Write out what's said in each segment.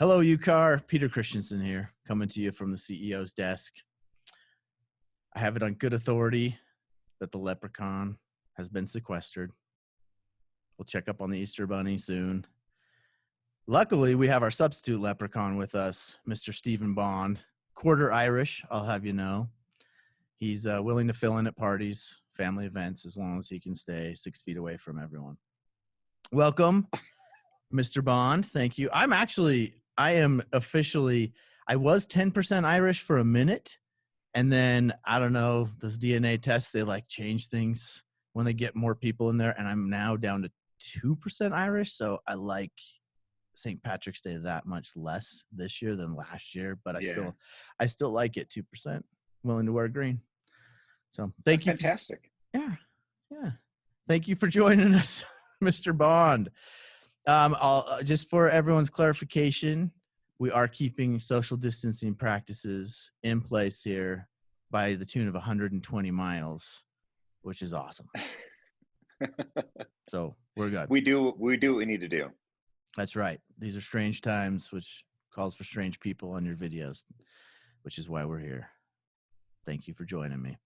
Hello, UCAR. Peter Christensen here, coming to you from the CEO's desk. I have it on good authority that the leprechaun has been sequestered. We'll check up on the Easter Bunny soon. Luckily, we have our substitute leprechaun with us, Mr. Stephen Bond, quarter Irish, I'll have you know. He's willing to fill in at parties, family events, as long as he can stay 6 feet away from everyone. Welcome, Mr. Bond. Thank you. I was 10% Irish for a minute. And then, I don't know, those DNA tests, they like change things when they get more people in there. And I'm now down to 2% Irish. So I like St. Patrick's Day that much less this year than last year. But I still like it, 2%, willing to wear green. So thank you. Fantastic. Yeah. Thank you for joining us, Mr. Bond. Just for everyone's clarification, we are keeping social distancing practices in place here by the tune of 120 miles, which is awesome. So we're good. We do what we need to do. That's right. These are strange times, which calls for strange people on your videos, which is why we're here. Thank you for joining me.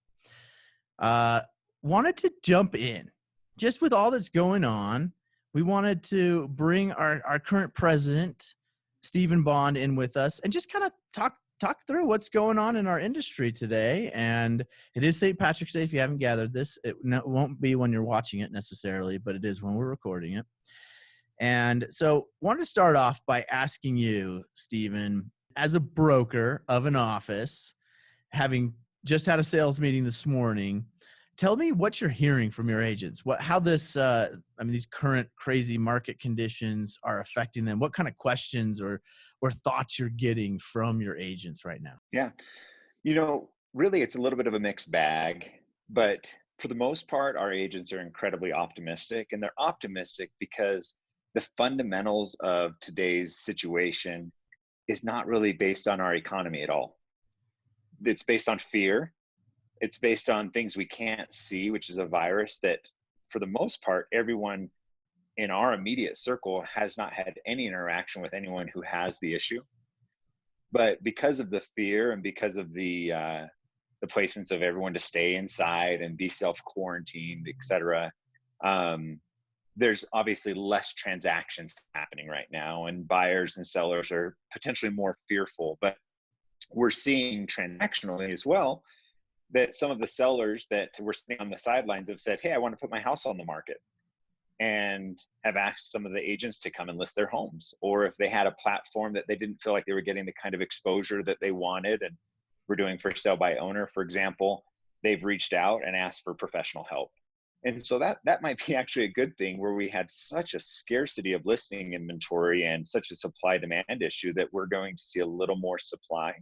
Wanted to jump in just with all that's going on. We wanted to bring our current president, Stephen Bond, in with us and just kind of talk through what's going on in our industry today. And it is St. Patrick's Day. If you haven't gathered this, it won't be when you're watching it necessarily, but it is when we're recording it. And so wanted to start off by asking you, Stephen, as a broker of an office, having just had a sales meeting this morning, tell me what you're hearing from your agents, how this, these current crazy market conditions are affecting them. What kind of questions or thoughts you're getting from your agents right now? Yeah. Really, it's a little bit of a mixed bag, but for the most part, our agents are incredibly optimistic, and they're optimistic because the fundamentals of today's situation is not really based on our economy at all. It's based on fear. It's based on things we can't see, which is a virus that, for the most part, everyone in our immediate circle has not had any interaction with anyone who has the issue. But because of the fear and because of the placements of everyone to stay inside and be self-quarantined, et cetera, there's obviously less transactions happening right now, and buyers and sellers are potentially more fearful. But we're seeing transactionally as well that some of the sellers that were sitting on the sidelines have said, hey, I want to put my house on the market, and have asked some of the agents to come and list their homes. Or if they had a platform that they didn't feel like they were getting the kind of exposure that they wanted, and we're doing for sale by owner, for example, they've reached out and asked for professional help. And so that might be actually a good thing, where we had such a scarcity of listing inventory and such a supply demand issue that we're going to see a little more supply.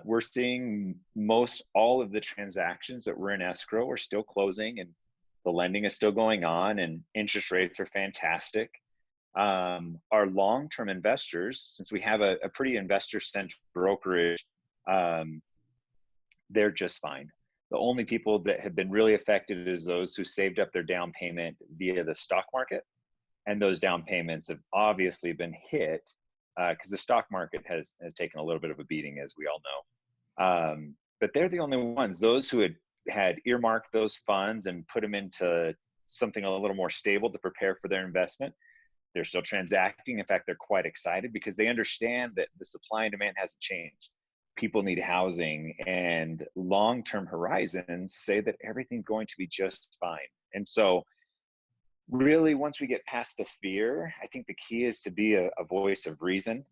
We're seeing most all of the transactions that were in escrow are still closing, and the lending is still going on, and interest rates are fantastic. Our long-term investors, since we have a pretty investor-centric brokerage, they're just fine. The only people that have been really affected is those who saved up their down payment via the stock market. And those down payments have obviously been hit because the stock market has taken a little bit of a beating, as we all know. But they're the only ones. Those who had earmarked those funds and put them into something a little more stable to prepare for their investment, they're still transacting. In fact, they're quite excited because they understand that the supply and demand hasn't changed. People need housing, and long-term horizons say that everything's going to be just fine. And so really, once we get past the fear, I think the key is to be a voice of reason.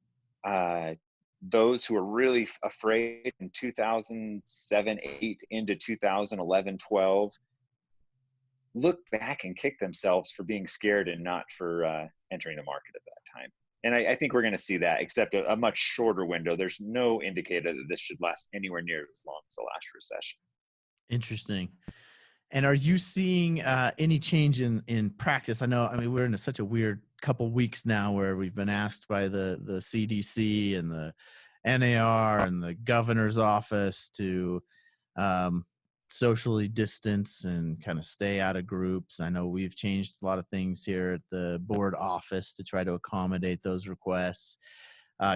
Those who are really afraid in 2007, 8 into 2011, 12, look back and kick themselves for being scared and not for entering the market at that time. And I think we're going to see that, except a much shorter window. There's no indicator that this should last anywhere near as long as the last recession. Interesting. And are you seeing any change in practice? We're in such a weird couple weeks now where we've been asked by the CDC and the NAR and the governor's office to socially distance and kind of stay out of groups. I know we've changed a lot of things here at the board office to try to accommodate those requests.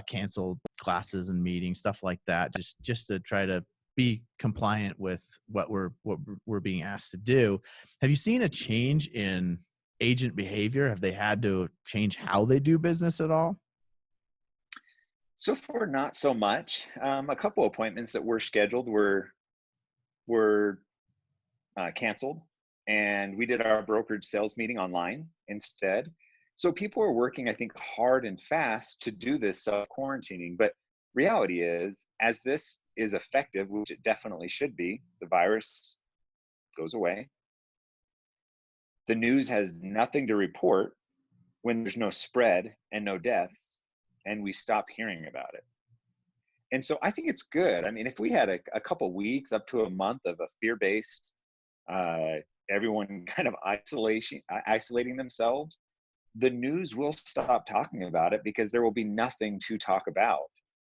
canceled classes and meetings, stuff like that, just to try to be compliant with what we're being asked to do. Have you seen a change in agent behavior? Have they had to change how they do business at all? So far, not so much. A couple appointments that were scheduled were canceled, and we did our brokerage sales meeting online instead. So people are working, I think, hard and fast to do this self quarantining. But reality is, as this is effective, which it definitely should be, the virus goes away. The news has nothing to report when there's no spread and no deaths, and we stop hearing about it. And so I think it's good. I mean, if we had a couple weeks up to a month of a fear-based, uh, everyone kind of isolating themselves, the news will stop talking about it because there will be nothing to talk about,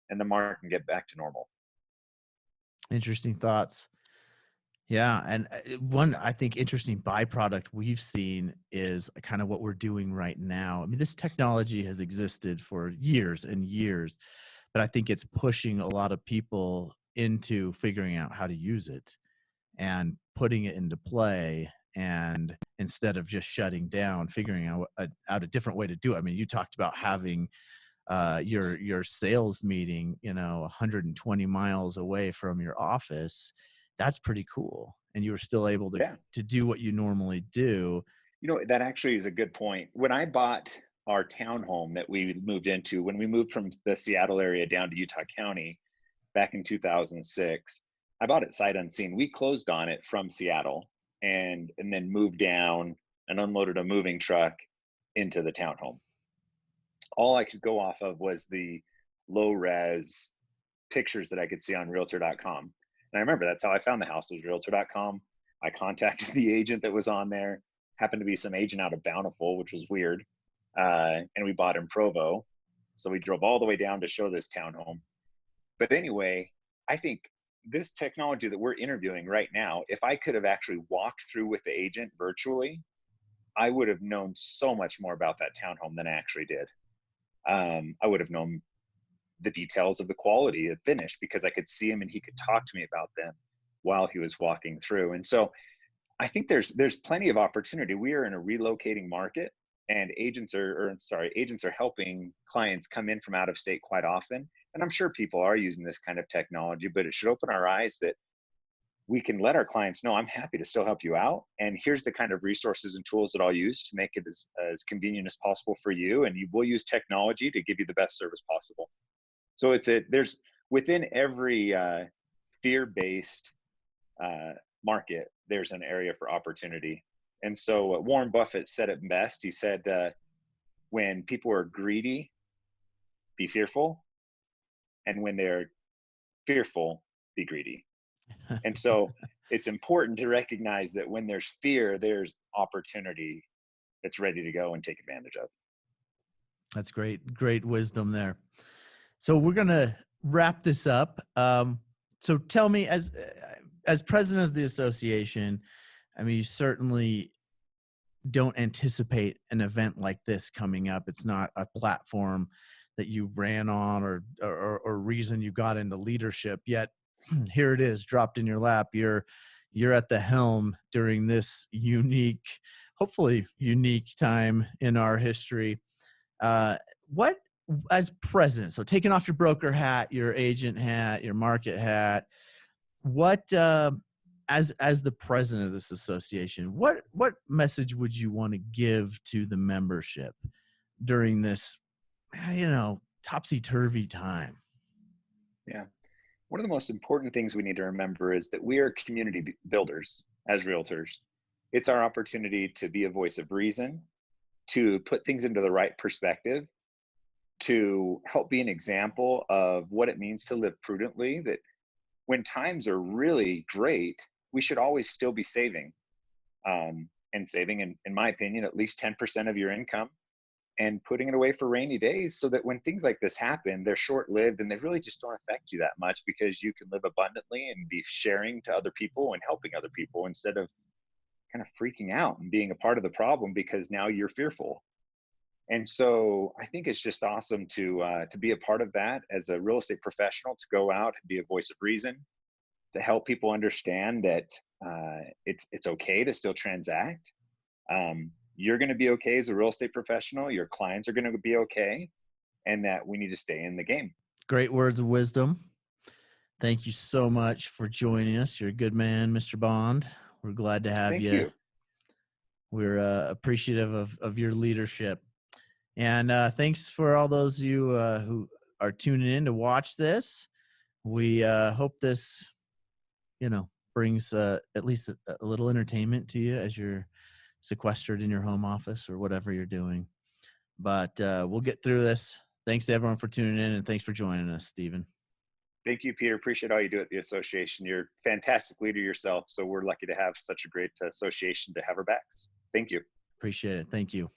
and the market can get back to normal. Interesting thoughts. Yeah, and one I think interesting byproduct we've seen is kind of what we're doing right now. I mean, this technology has existed for years and years, but I think it's pushing a lot of people into figuring out how to use it and putting it into play. And instead of just shutting down, figuring out a different way to do it. I mean, you talked about having your sales meeting, 120 miles away from your office. That's pretty cool, and you were still able to Yeah. do what you normally do. That actually is a good point. When I bought our townhome that we moved into, when we moved from the Seattle area down to Utah County back in 2006, I bought it sight unseen. We closed on it from Seattle and then moved down and unloaded a moving truck into the townhome. All I could go off of was the low res pictures that I could see on realtor.com. And I remember that's how I found the house, was realtor.com. I contacted the agent that was on there, happened to be some agent out of Bountiful, which was weird. And we bought in Provo. So we drove all the way down to show this townhome. But anyway, I think this technology that we're interviewing right now, if I could have actually walked through with the agent virtually, I would have known so much more about that townhome than I actually did. I would have known the details of the quality of finish because I could see him and he could talk to me about them while he was walking through. And so I think there's plenty of opportunity. We are in a relocating market, and agents are helping clients come in from out of state quite often. And I'm sure people are using this kind of technology, but it should open our eyes that we can let our clients know, I'm happy to still help you out. And here's the kind of resources and tools that I'll use to make it as convenient as possible for you. And you will use technology to give you the best service possible. So there's within every fear-based market, there's an area for opportunity. And so Warren Buffett said it best. He said, when people are greedy, be fearful. And when they're fearful, be greedy. And so it's important to recognize that when there's fear, there's opportunity that's ready to go and take advantage of. That's great wisdom there. So we're gonna wrap this up. So tell me, as president of the association, I mean, you certainly don't anticipate an event like this coming up. It's not a platform that you ran on or reason you got into leadership, yet here it is dropped in your lap. You're at the helm during this hopefully unique time in our history. What, as president, so taking off your broker hat, your agent hat, your market hat, what as the president of this association, what message would you want to give to the membership during this, topsy-turvy time? Yeah. One of the most important things we need to remember is that we are community builders as realtors. It's our opportunity to be a voice of reason, to put things into the right perspective, to help be an example of what it means to live prudently, that when times are really great, we should always still be saving, and saving, in my opinion, at least 10% of your income and putting it away for rainy days, so that when things like this happen, they're short-lived and they really just don't affect you that much, because you can live abundantly and be sharing to other people and helping other people instead of kind of freaking out and being a part of the problem because now you're fearful. And so I think it's just awesome to be a part of that as a real estate professional, to go out and be a voice of reason, to help people understand that it's okay to still transact. You're going to be okay as a real estate professional. Your clients are going to be okay, and that we need to stay in the game. Great words of wisdom. Thank you so much for joining us. You're a good man, Mr. Bond. We're glad to have Thank you. you. We're appreciative of your leadership. And thanks for all those of you who are tuning in to watch this. We hope this, brings at least a little entertainment to you as you're sequestered in your home office or whatever you're doing. But we'll get through this. Thanks to everyone for tuning in, and thanks for joining us, Stephen. Thank you, Peter. Appreciate all you do at the association. You're a fantastic leader yourself. So we're lucky to have such a great association to have our backs. Thank you. Appreciate it. Thank you.